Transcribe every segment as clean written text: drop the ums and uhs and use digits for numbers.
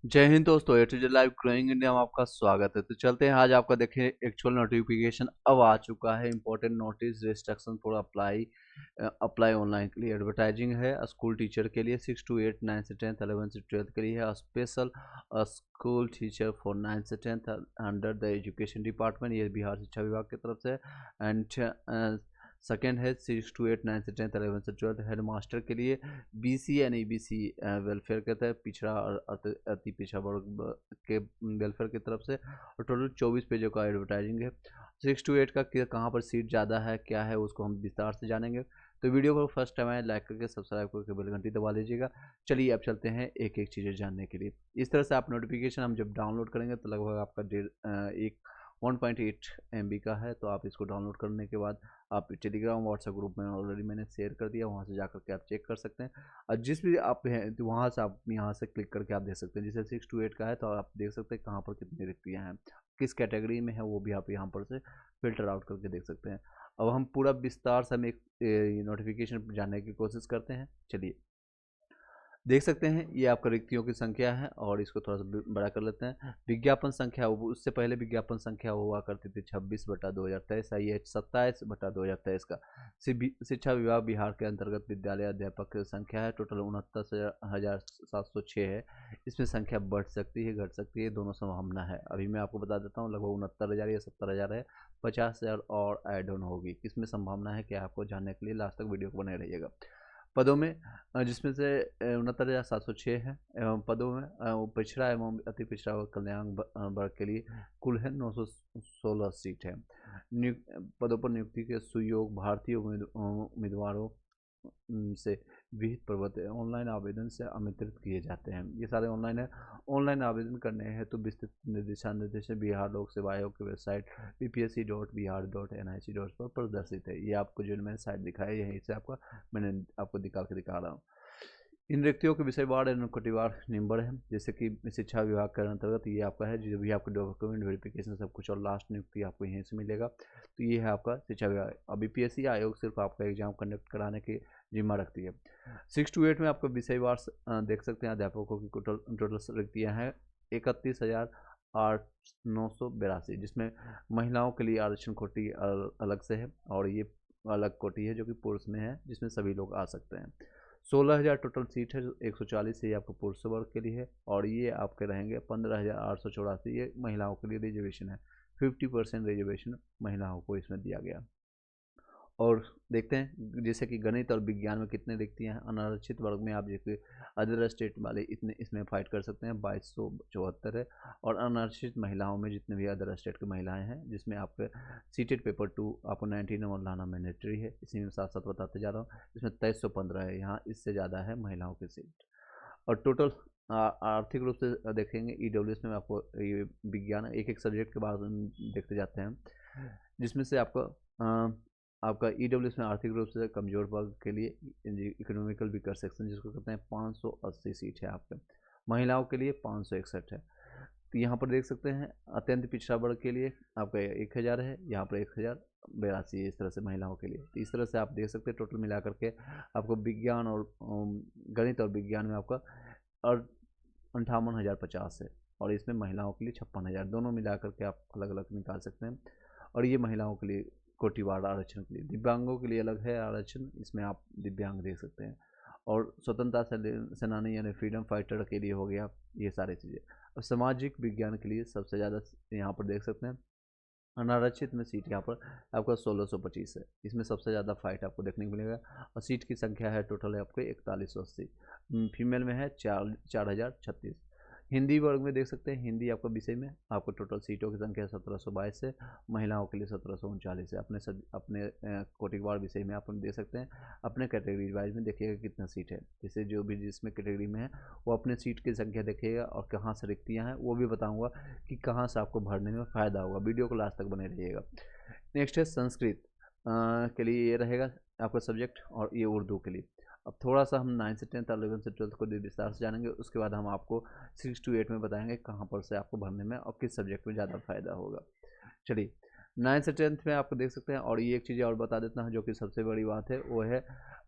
जय हिंद दोस्तों, A to Z live growing India में आपका स्वागत है। तो चलते हैं, आज आपका देखें एक्चुअल नोटिफिकेशन अब आ चुका है। Important notice restriction for apply online के लिए एडवर्टाइजिंग है। स्कूल टीचर के लिए 6 to 8, 9 से 10, 11 से 12 के लिए है। स्पेशल स्कूल टीचर फॉर 9 से 10 अंडर द एजुकेशन डिपार्टमेंट, ये बिहार शिक्षा विभाग की तरफ से। एंड सेकेंड है 6 to 8, 9 से 10, 11 से 12 हेड मास्टर के लिए। BC एंड EBC वेलफेयर के तहत पिछड़ा और अति पिछड़ा वर्ग के वेलफेयर की तरफ से। और टोटल 24 पेजों का एडवर्टाइजिंग है। 6 to 8 का कहाँ पर सीट ज़्यादा है, क्या है, उसको हम विस्तार से जानेंगे। तो वीडियो को फर्स्ट टाइम आए लाइक करके सब्सक्राइब करके बेल घंटी दबा लीजिएगा। चलिए अब चलते हैं एक एक चीज़ें जानने के लिए। इस तरह से आप नोटिफिकेशन हम जब डाउनलोड करेंगे तो लगभग आपका एक 1.8 MB का है। तो आप इसको डाउनलोड करने के बाद आप टेलीग्राम व्हाट्सएप ग्रुप में ऑलरेडी मैंने शेयर कर दिया, वहाँ से जाकर के आप चेक कर सकते हैं। और जिस भी आप हैं तो वहाँ से आप यहाँ से क्लिक करके आप देख सकते हैं। जैसे 6 to 8 का है तो आप देख सकते हैं कहाँ पर कितनी रिक्तियाँ हैं, किस कैटेगरी में है, वो भी आप यहाँ पर से फिल्टर आउट करके देख सकते हैं। अब हम पूरा विस्तार से हम एक नोटिफिकेशन जानने की कोशिश करते हैं। चलिए देख सकते हैं, ये आपका रिक्तियों की संख्या है और इसको थोड़ा सा बड़ा कर लेते हैं। विज्ञापन संख्या, उससे पहले विज्ञापन संख्या हुआ करती थी 26/2023, आई है 27/2023 का। शिक्षा विभाग बिहार के अंतर्गत विद्यालय अध्यापक की संख्या है टोटल 69,706 है। इसमें संख्या बढ़ सकती है, घट सकती है, दोनों संभावना है। अभी मैं आपको बता देता हूँ, लगभग 69,000 या 70,000 है। 50,000 और ऐड ऑन होगी, किसमें संभावना है क्या, आपको जानने के लिए लास्ट तक वीडियो को बने रहिएगा। पदों में जिसमें से 69,706 है एवं पदों में वो पिछड़ा एवं अति पिछड़ा वर्ग कल्याण वर्ग के लिए कुल है 916 सीट है। पदों पर नियुक्ति के सुयोग भारतीय उम्मीदवारों से विहित प्रवर्तित ऑनलाइन आवेदन से आमंत्रित किए जाते हैं। ये सारे ऑनलाइन है। ऑनलाइन आवेदन करने हैं तो विस्तृत दिशा निर्देश बिहार लोक सेवा आयोग की वेबसाइट bpsc.bihar.nic पर प्रदर्शित है। ये आपको जो मैंने साइट दिखाया है, यहीं से आपका मैंने आपको निकाल के दिखा रहा हूँ। इन रिक्तियों के विषयवार एवं कोटिवार निम्बर है। जैसे कि शिक्षा विभाग के अंतर्गत ये आपका है, जो भी आपका डॉक्यूमेंट वेरिफिकेशन सब कुछ और लास्ट नियुक्ति आपको यहीं से मिलेगा। तो ये है आपका शिक्षा विभाग। अब BPSC आयोग सिर्फ आपका एग्जाम कंडक्ट कराने की जिम्मा रखती है। 6 to 8 में आपका विषयवार देख सकते हैं। अध्यापकों की टोटल रिक्तियाँ हैं 31,982, जिसमें महिलाओं के लिए आरक्षण कोटि अलग से है और ये अलग कोटि है जो कि पुरुष में है, जिसमें सभी लोग आ सकते हैं। 16,000 टोटल सीट है, 140 से ये आपको पुरुष वर्ग के लिए है। और ये आपके रहेंगे 15,884, ये महिलाओं के लिए रिजर्वेशन है। 50% रिजर्वेशन महिलाओं को इसमें दिया गया। और देखते हैं जैसे कि गणित और विज्ञान में कितने रिक्तियाँ हैं। अनारक्षित वर्ग में आप जैसे अदर स्टेट वाले इतने इसमें फाइट कर सकते हैं, 2274 है। और अनारक्षित महिलाओं में जितने भी अदर स्टेट की महिलाएं हैं, जिसमें आपके सीटेड पेपर 2 आपको 19 नंबर लाना मैंडेटरी है। इसी में साथ साथ बताते जा रहा हूँ, इसमें 2315 है, यहाँ इससे ज़्यादा है महिलाओं की सीट। और टोटल आर्थिक रूप से देखेंगे EWS में आपको ये विज्ञान एक एक सब्जेक्ट के बारे में देखते जाते हैं, जिसमें से आपका EWS में आर्थिक रूप से कमजोर वर्ग के लिए इकोनॉमिकल वीकर सेक्शन जिसको कहते हैं 580 सीट है आपके। महिलाओं के लिए 561 है। तो यहाँ पर देख सकते हैं अत्यंत पिछड़ा वर्ग के लिए आपका 1,000 है, यहाँ पर 1,082 है। इस तरह से महिलाओं के लिए, तो इस तरह से आप देख सकते हैं टोटल मिला करके आपको विज्ञान और गणित और विज्ञान में आपका और 58,050 है। और इसमें महिलाओं के लिए 56,000, दोनों मिला करके आप अलग अलग निकाल सकते हैं। और ये महिलाओं के लिए कोटिवार आरक्षण के लिए। दिव्यांगों के लिए अलग है आरक्षण, इसमें आप दिव्यांग देख सकते हैं। और स्वतंत्रता सेनानी यानी फ्रीडम फाइटर के लिए हो गया ये सारी चीज़ें। और सामाजिक विज्ञान के लिए सबसे ज़्यादा यहाँ पर देख सकते हैं अनारक्षित में सीट यहाँ पर आपका 1625 है। इसमें सबसे ज़्यादा फाइट आपको देखने को मिलेगा। और सीट की संख्या है टोटल है आपको 4180। फीमेल में है 4,036। हिंदी वर्ग में देख सकते हैं, हिंदी आपका विषय में आपको टोटल सीटों की संख्या 1722 है। महिलाओं के लिए 1739 है। अपने कोटिकवार विषय में आप देख सकते हैं। अपने कैटेगरी वाइज में देखिएगा कितना सीट है, जैसे जो भी जिसमें कैटेगरी में है वो अपने सीट की संख्या देखिएगा और कहाँ से रिक्तियाँ हैं वो भी बताऊँगा कि कहाँ से आपको भरने में फ़ायदा होगा। वीडियो को लास्ट तक बने रहिएगा। नेक्स्ट है संस्कृत के लिए ये रहेगा आपका सब्जेक्ट, और ये उर्दू के लिए। अब थोड़ा सा हम 9 से 10 11 से 12 को विस्तार से जानेंगे, उसके बाद हम आपको 6 to 8 में बताएंगे कहाँ पर से आपको भरने में और किस सब्जेक्ट में ज़्यादा फायदा होगा। चलिए 9 से 10 में आपको देख सकते हैं। और ये एक चीज़ और बता देता हूँ जो कि सबसे बड़ी बात है, वो है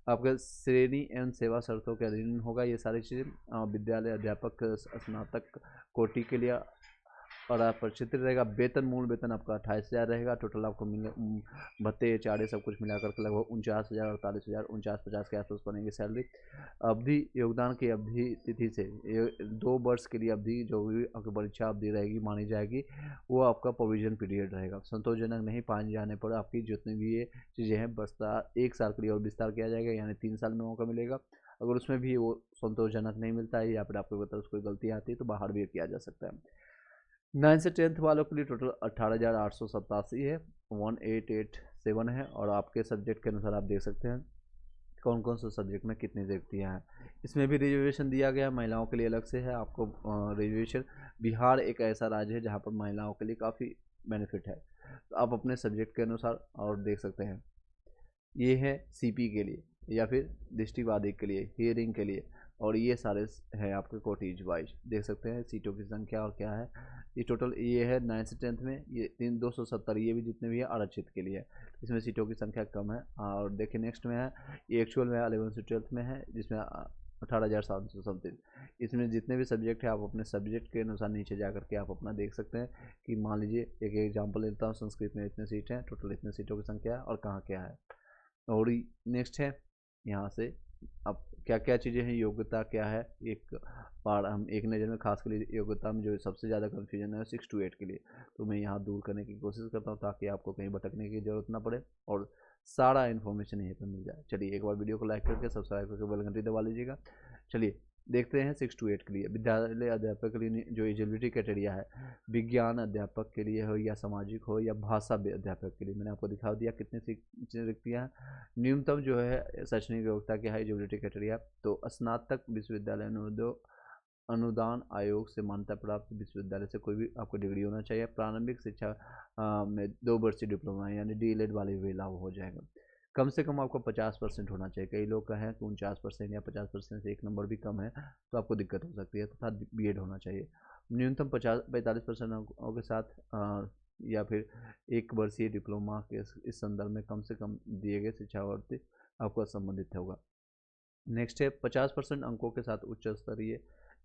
आपका श्रेणी एवं सेवा शर्तों के अधीन होगा ये सारी चीज़ें। विद्यालय अध्यापक स्नातक कोटि के लिए और आप प्रचित रहेगा। वेतन मूल वेतन आपका 28,000 रहेगा। टोटल आपको भत्ते चारे सब कुछ मिलाकर के लगभग 49,000 48,000 49-50 के आसपास बनेगी सैलरी। अवधि योगदान की अवधि तिथि से 2 वर्ष के लिए अवधि जो भी आपकी परीक्षा अवधि रहेगी मानी जाएगी, वो आपका प्रोविजन पीरियड रहेगा। संतोषजनक नहीं पाए जाने पर आपकी जितनी भी ये चीज़ें हैं विस्तार 1 साल के लिए और विस्तार किया जाएगा, यानी 3 साल में मौका मिलेगा। अगर उसमें भी वो संतोषजनक नहीं मिलता है या फिर आपको तरफ से कोई गलती आती है तो बाहर भी किया जा सकता है। 9 से 10th वालों के लिए टोटल 18,887 है, 1887 है। और आपके सब्जेक्ट के अनुसार आप देख सकते हैं कौन कौन से सब्जेक्ट में कितनी रिक्तियाँ हैं। इसमें भी रिजर्वेशन दिया गया है, महिलाओं के लिए अलग से है आपको रिजर्वेशन। बिहार एक ऐसा राज्य है जहाँ पर महिलाओं के लिए काफ़ी बेनिफिट है, तो आप अपने सब्जेक्ट के अनुसार और देख सकते हैं। ये है सीपी के लिए या फिर दृष्टिबाधित के लिए, हियरिंग के लिए, और ये सारे हैं आपके कोटीज वाइज देख सकते हैं सीटों की संख्या और क्या है। ये टोटल ये है 9 से 10th में ये 270, ये भी जितने भी है आरक्षित के लिए है, इसमें सीटों की संख्या कम है। और देखिए नेक्स्ट में है ये एक्चुअल में 11 से 12th में है जिसमें 18,700 समथिंग। इसमें जितने भी सब्जेक्ट है आप अपने सब्जेक्ट के अनुसार नीचे जा करके आप अपना देख सकते हैं कि मान लीजिए एक एग्जाम्पल लेता हूँ, संस्कृत में इतने सीट हैं, टोटल इतने सीटों की संख्या है और कहाँ क्या है। और नेक्स्ट है यहाँ से अब क्या क्या चीज़ें हैं, योग्यता क्या है, एक बार हम एक नज़र में खास कर लिए योग्यता में जो सबसे ज़्यादा कन्फ्यूजन है 6 to 8 के लिए, तो मैं यहाँ दूर करने की कोशिश करता हूँ ताकि आपको कहीं भटकने की ज़रूरत ना पड़े और सारा इन्फॉर्मेशन यहीं पर मिल जाए। चलिए एक बार वीडियो को लाइक करके सब्सक्राइब करके बेल घंटी दबा लीजिएगा। चलिए देखते हैं 6 to 8 के लिए विद्यालय अध्यापक के लिए जो एलिजिबिलिटी क्राइटेरिया है, विज्ञान अध्यापक के लिए हो या सामाजिक हो या भाषा अध्यापक के लिए, मैंने आपको दिखा दिया कितनी रिक्तियाँ हैं। न्यूनतम जो है शैक्षणिक योग्यता क्या है, एलिजिबिलिटी क्राइटेरिया, तो स्नातक विश्वविद्यालय अनुदान आयोग से मान्यता प्राप्त विश्वविद्यालय से कोई भी आपको डिग्री होना चाहिए। प्रारंभिक शिक्षा में 2 वर्षीय डिप्लोमा यानी डीएलएड वाले भी लागू हो जाएगा। कम से कम आपको 50% होना चाहिए। कई लोग का है कि 49% या 50% से एक नंबर भी कम है तो आपको दिक्कत हो सकती है, तथा बीएड होना चाहिए। न्यूनतम 45% अंकों के साथ या फिर 1 वर्षीय डिप्लोमा के इस संदर्भ में कम से कम दिए गए शिक्षावर्ती आपको संबंधित होगा। नेक्स्ट है 50% अंकों के साथ उच्च स्तरीय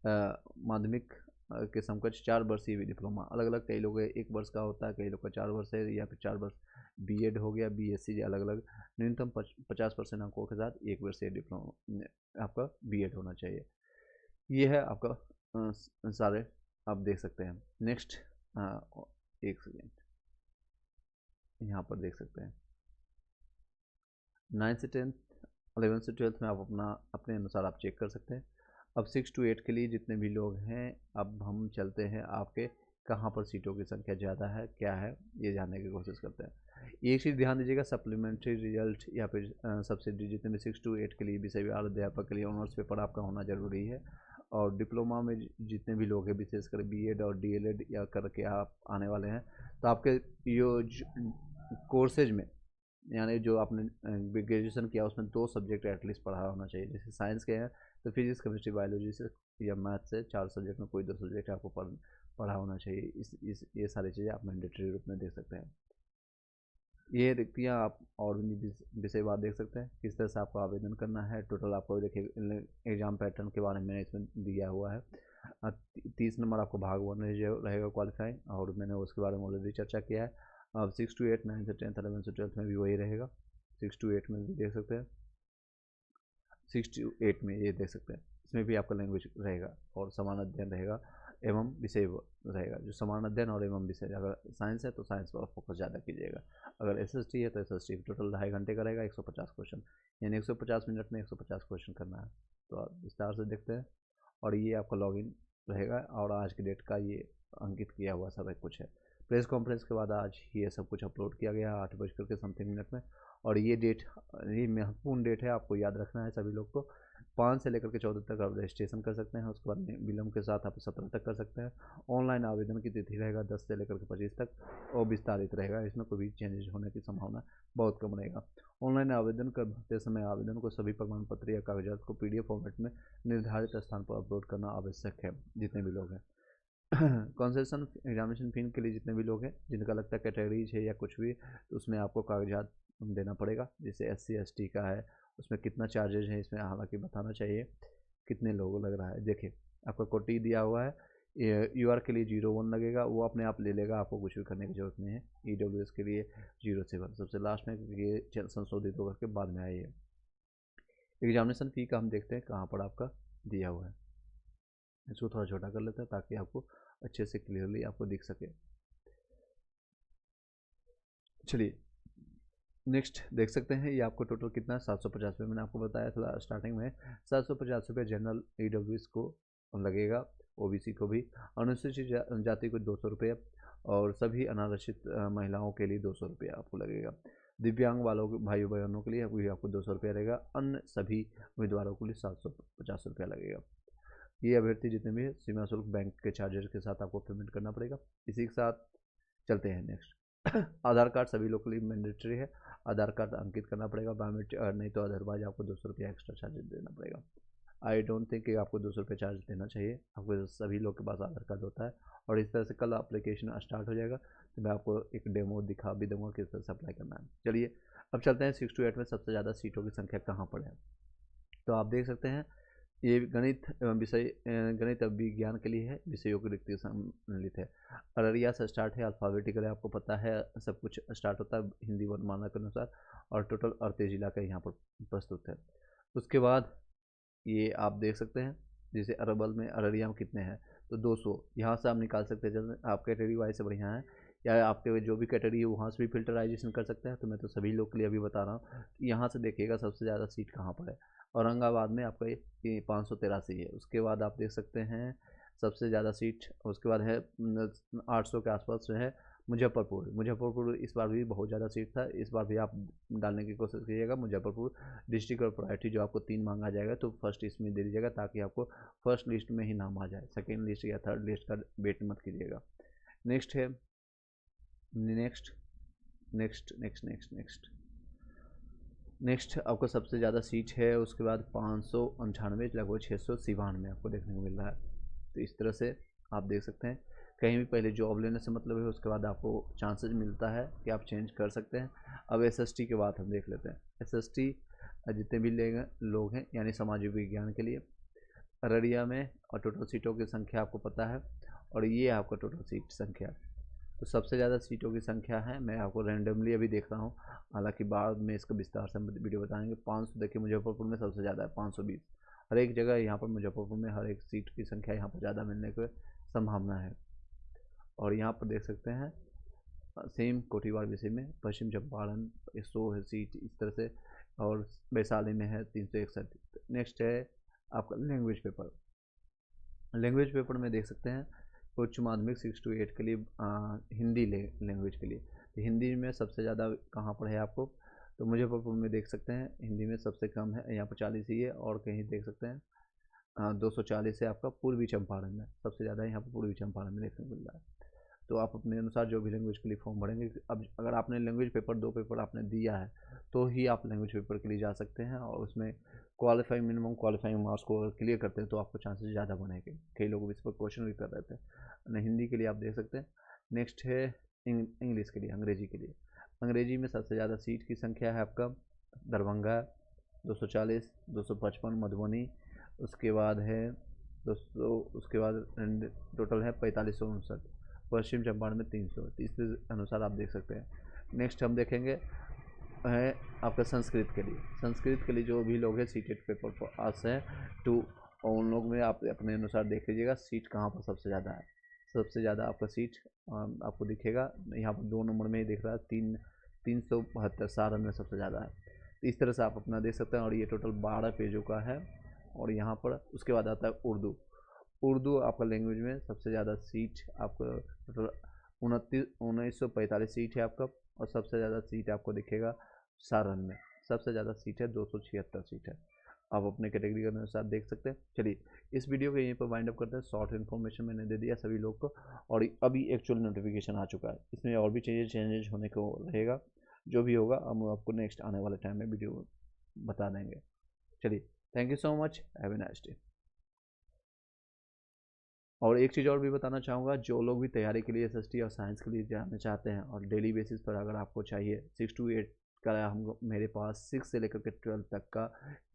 माध्यमिक के समकक्ष 4 वर्षीय भी डिप्लोमा, अलग अलग कई लोग 1 वर्ष का होता है, कई लोग का 4 वर्ष है या फिर 4 वर्ष बीएड हो गया, बीएससी, अलग अलग। न्यूनतम 50% अंकों के साथ 1 वर्षीय डिप्लोमा आपका बीएड होना चाहिए। ये है आपका सारे आप देख सकते हैं। नेक्स्ट एक सेकेंड, यहाँ पर देख सकते हैं 9 से 10th 11 से 12th में आप अपने अनुसार आप चेक कर सकते हैं। अब 6 to 8 के लिए जितने भी लोग हैं, अब हम चलते हैं आपके कहाँ पर सीटों की संख्या ज़्यादा है क्या है ये जानने की कोशिश करते हैं। एक चीज़ ध्यान दीजिएगा, सप्लीमेंट्री रिजल्ट या फिर सब्सिडी जितने भी 6 to 8 के लिए विषय विभाग अध्यापक के लिए ऑनर्स पेपर आपका होना ज़रूरी है। और डिप्लोमा में जितने भी लोग हैं विशेषकर बीएड और डीएलएड या करके आप आने वाले हैं, तो आपके कोर्सेज में यानी जो आपने ग्रेजुएशन किया उसमें 2 सब्जेक्ट एटलीस्ट पढ़ा होना चाहिए। जैसे साइंस के हैं तो फिजिक्स केमिस्ट्री बायोलॉजी से या मैथ से 4 सब्जेक्ट में कोई 2 सब्जेक्ट आपको पढ़ा होना चाहिए। इस ये सारी चीज़ें आप मैंडेटरी रूप में देख सकते हैं। ये रिक्तियाँ आप और भी विषयवार देख सकते हैं किस तरह से आपको आवेदन करना है। टोटल आपको देखिए एग्जाम पैटर्न के बारे में इसमें दिया हुआ है। 30 नंबर आपको भाग 1 रहेगा क्वालिफाइंग, और मैंने उसके बारे में ऑलरेडी चर्चा किया है। अब 6 to 8 9 से 10th 11 से 12th में भी वही रहेगा। 6 to 8 में भी देख सकते हैं, 6 to 8 में ये देख सकते हैं, इसमें भी आपका लैंग्वेज रहेगा और समान अध्ययन रहेगा एवं विषय रहेगा। जो समान अध्ययन और एवं विषय, अगर साइंस है तो साइंस पर फोकस ज़्यादा कीजिएगा। अगर एसएसटी है तो एसएसटी टोटल 2.5 घंटे का रहेगा, 150 क्वेश्चन, यानी 150 मिनट में 150 क्वेश्चन करना है। तो आप विस्तार से देखते हैं और ये आपका लॉगिन रहेगा और आज की डेट का ये अंकित किया हुआ सब कुछ है। प्रेस कॉन्फ्रेंस के बाद आज ये सब कुछ अपलोड किया गया 8 बजकर के समथिंग मिनट में। और ये डेट ये महत्वपूर्ण डेट है, आपको याद रखना है सभी लोग को। 5 से लेकर के 14 तक आप रजिस्ट्रेशन कर सकते हैं, उसके बाद विलम्ब के साथ आप 17 तक कर सकते हैं। ऑनलाइन आवेदन की तिथि रहेगा 10 से लेकर के 25 तक और विस्तारित रहेगा, इसमें कोई भी चेंजेस होने की संभावना बहुत कम रहेगा। ऑनलाइन आवेदन करते समय आवेदन को सभी प्रमाण पत्र या कागजात को पीडीएफ फॉर्मेट में निर्धारित स्थान पर अपलोड करना आवश्यक है जितने भी लोग हैं। कंसेशन एग्जामिनेशन फी के लिए जितने भी लोग हैं जिनका लगता है कैटेगरीज है या कुछ भी, तो उसमें आपको कागजात देना पड़ेगा। जैसे SC ST का है उसमें कितना चार्जेज है इसमें हालांकि बताना चाहिए, कितने लोगों लग रहा है। देखिए आपका कोटी दिया हुआ है, यूआर के लिए 01 लगेगा, वो अपने आप ले लेगा, आपको कुछ भी करने की जरूरत नहीं है। ईडब्ल्यूएस के लिए 07 सबसे लास्ट में, क्योंकि ये संशोधित होकर के बाद में आई है। एग्जामिनेशन फी का हम देखते हैं कहाँ पर आपका दिया हुआ है। इसको थोड़ा छोटा कर लेते हैं ताकि आपको अच्छे से क्लियरली आपको दिख सके। चलिए नेक्स्ट देख सकते हैं, ये आपको टोटल कितना है 750 रुपये। मैंने आपको बताया था स्टार्टिंग में 750 रुपये जनरल ईडब्ल्यूएस को लगेगा, ओबीसी को भी, अनुसूचित जाति को 200 रुपये, और सभी अनारक्षित महिलाओं के लिए 200 रुपये आपको लगेगा। दिव्यांग वालों भाई बहनों के लिए भी आपको 200 रुपया रहेगा। अन्य सभी उम्मीदवारों के लिए 750 रुपया लगेगा। ये अभ्यर्थी जितने भी है सीमा शुल्क बैंक के चार्जेस के साथ आपको पेमेंट करना पड़ेगा। इसी के साथ चलते हैं नेक्स्ट। आधार कार्ड सभी लोग के लिए मैंडेटरी है, आधार कार्ड अंकित करना पड़ेगा बायोमेट्रिक, नहीं तो अदरवाइज आपको 200 रुपया एक्स्ट्रा चार्जेस देना पड़ेगा। आई डोंट थिंक कि आपको 200 रुपये चार्ज देना चाहिए, आपको सभी लोग के पास आधार कार्ड होता है। और इस तरह से कल एप्लीकेशन स्टार्ट हो जाएगा, तो मैं आपको एक डेमो दिखा भी दूंगा किस तरह से अप्लाई करना है। चलिए अब चलते हैं 6 to 8 में सबसे ज़्यादा सीटों की संख्या कहाँ पर है। तो आप देख सकते हैं ये गणित विषय, गणित विज्ञान के लिए है, विषयों की रिक्ति सम्मिलित है। अररिया से स्टार्ट है, अल्फ़ाबेटिकल है, आपको पता है सब कुछ स्टार्ट होता है हिंदी वर्णमाला के अनुसार, और टोटल 38 जिला का यहाँ पर प्रस्तुत है। उसके बाद ये आप देख सकते हैं, जैसे अरवल में अररिया में कितने हैं, तो 200 यहाँ से आप निकाल सकते हैं। जब आप कैटेगरी वाइज से बढ़िया है, या आपके जो भी कैटेगरी है वहाँ से भी फिल्टराइजेशन कर सकते हैं। तो मैं तो सभी लोग के लिए अभी बता रहा हूँ। यहाँ से देखिएगा सबसे ज़्यादा सीट कहाँ पर है। औरंगाबाद में आपका ये 583 है। उसके बाद आप देख सकते हैं सबसे ज़्यादा सीट, उसके बाद है 800 के आसपास जो है मुजफ्फरपुर इस बार भी बहुत ज़्यादा सीट था। इस बार भी आप डालने की कोशिश कीजिएगा। मुजफ्फरपुर डिस्ट्रिक्ट और प्रायोरिटी जो आपको 3 मांगा जाएगा, तो फर्स्ट इसमें दे दीजिएगा ताकि आपको फर्स्ट लिस्ट में ही नाम आ जाए, सेकेंड लिस्ट या थर्ड लिस्ट का वेट मत कीजिएगा। नेक्स्ट है next next next next next next आपको सबसे ज़्यादा सीट है, उसके बाद 598 लगभग 697 में आपको देखने को मिल रहा है। तो इस तरह से आप देख सकते हैं, कहीं भी पहले जॉब लेने से मतलब है, उसके बाद आपको चांसेस मिलता है कि आप चेंज कर सकते हैं। अब एसएसटी के बाद हम देख लेते हैं। एसएसटी जितने भी लोग हैं यानी सामाजिक विज्ञान के लिए अररिया में, और टोटल सीटों की संख्या आपको पता है, और ये आपका टोटल सीट संख्या। तो सबसे ज़्यादा सीटों की संख्या है, मैं आपको रैंडमली अभी देख रहा हूँ, हालांकि बाद में इसका विस्तार से हम वीडियो बताएंगे। 500 देखिए मुजफ्फरपुर में सबसे ज़्यादा है 520, हर एक जगह यहाँ पर मुजफ्फरपुर में हर एक सीट की संख्या यहाँ पर ज़्यादा मिलने की संभावना है। और यहाँ पर देख सकते हैं सेम कोटिवार विषय में पश्चिम चंपारण 100 है सीट इस तरह से, और वैशाली में है 361। नेक्स्ट है आपका लैंग्वेज पेपर। लैंग्वेज पेपर में देख सकते हैं उच्च माध्यमिक 6 to 8 के लिए हिंदी लैंग्वेज के लिए, तो हिंदी में सबसे ज़्यादा कहाँ पर है आपको, तो मुजफ्फरपुर में देख सकते हैं हिंदी में सबसे कम है, यहाँ पर 40 ही है, और कहीं देख सकते हैं 240 है आपका पूर्वी चंपारण में, सबसे ज़्यादा यहाँ पर पूर्वी चंपारण में देखने को मिल रहा है। तो आप अपने अनुसार जो भी लैंग्वेज के लिए फॉर्म भरेंगे, अब अगर आपने लैंग्वेज पेपर 2 पेपर आपने दिया है तो ही आप लैंग्वेज पेपर के लिए जा सकते हैं, और उसमें क्वालिफाइंग मिनिमम क्वालिफाइंग मार्क्स को अगर क्लियर करते हैं तो आपको चांसेस ज़्यादा बनेंगे। कई लोग इस पर क्वेश्चन भी कर रहे थे ना। हिंदी के लिए आप देख सकते हैं। नेक्स्ट है इंग्लिश के लिए, अंग्रेजी के लिए। अंग्रेजी में सबसे ज़्यादा सीट की संख्या है आपका दरभंगा 240, 255 मधुबनी, उसके बाद है 200, उसके बाद टोटल है 4559, पश्चिम चंपारण में 300। इसके अनुसार आप देख सकते हैं। नेक्स्ट हम देखेंगे है आपका संस्कृत के लिए। संस्कृत के लिए जो भी लोग हैं सीटेड पेपर पास हैं तो उन लोग में आप अपने अनुसार देख लीजिएगा सीट कहाँ पर सबसे ज़्यादा है। सबसे ज़्यादा आपका सीट आपको दिखेगा यहाँ पर 2 नंबर में ही दिख रहा है, 372 सारण में सबसे ज़्यादा है। तो इस तरह से आप अपना देख सकते हैं, और ये टोटल 12 पेजों का है। और यहाँ पर उसके बाद आता है उर्दू आपका लैंग्वेज में सबसे ज़्यादा सीट आपको टोटल 1945 सीट है आपका, और सबसे ज़्यादा सीट आपको दिखेगा सारण में, सबसे ज़्यादा सीट है 276 सीट है। आप अपने कैटेगरी के अनुसार देख सकते हैं। चलिए इस वीडियो को यहीं पर वाइंड अप करते हैं। शॉर्ट इन्फॉर्मेशन मैंने दे दिया सभी लोग को, और अभी एक्चुअल नोटिफिकेशन आ चुका है, इसमें और भी चेंजेज होने को रहेगा। जो भी होगा हम आपको नेक्स्ट आने वाले टाइम में वीडियो बता देंगे। चलिए thank you so much, have a nice day. और एक चीज़ और भी बताना चाहूँगा, जो लोग भी तैयारी के लिए एसएसटी और साइंस के लिए जाना चाहते हैं और डेली बेसिस पर अगर आपको चाहिए 6 to 8 कल हम मेरे पास 6 से लेकर के 12 तक का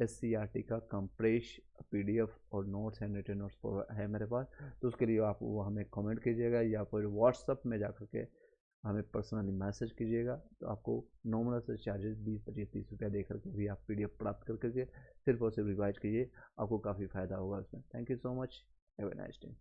SCERT का कंप्रेस PDF और नोट्स एंड रिटन नोट्स है मेरे पास। तो उसके लिए आप वो हमें कमेंट कीजिएगा या फिर व्हाट्सअप में जा कर के हमें पर्सनली मैसेज कीजिएगा। तो आपको नॉमिनल से चार्जेस 20, 25, 30 रुपया दे करके भी आप PDF प्राप्त कर करके सिर्फ और सिर्फ रिवाइज कीजिए, आपको काफ़ी फ़ायदा होगा इसमें। Thank you so much, have a nice day.